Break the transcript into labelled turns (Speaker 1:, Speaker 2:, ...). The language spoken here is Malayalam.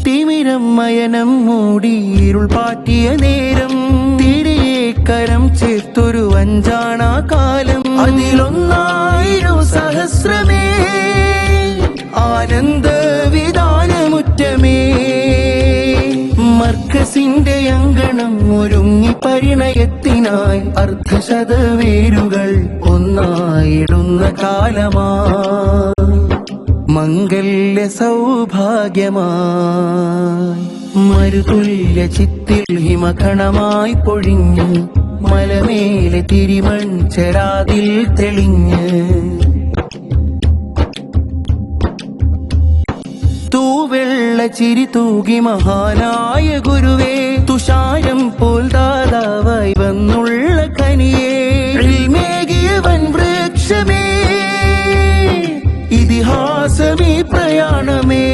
Speaker 1: തിമിരം മയനം മൂടി ഇരുൾ പാറ്റിയ നേരം തിരിയെ കരം ചേർത്തൊരു അഞ്ചാണാ കാലം അതിലൊന്നായിരം സഹസ്രമേ ആനന്ദ വിധാനമുറ്റമേ മർക്കസിന്റെ അങ്കണം ഒരുങ്ങി പരിണയത്തിനായി അർദ്ധശതവേരുകൾ ഒന്നായിടുന്ന കാലമാ മംഗല്യ സൗഭാഗ്യമായി മരുതുല്യ ചിത്തിൽ ഹിമകണമായി പൊഴിഞ്ഞ് മലമേലെ തിരിമൺ ചെരാതിൽ തെളിഞ്ഞ് തൂവെള്ള ചിരി തൂകി മഹാനായ ഗുരുവേ തുഷാരം പോൽ ദാതാവായി വന്നുള്ള കനിയേ മേഘിയ വൻ വൃക്ഷമേ ഇതിഹാസമേ പ്രയാണമേ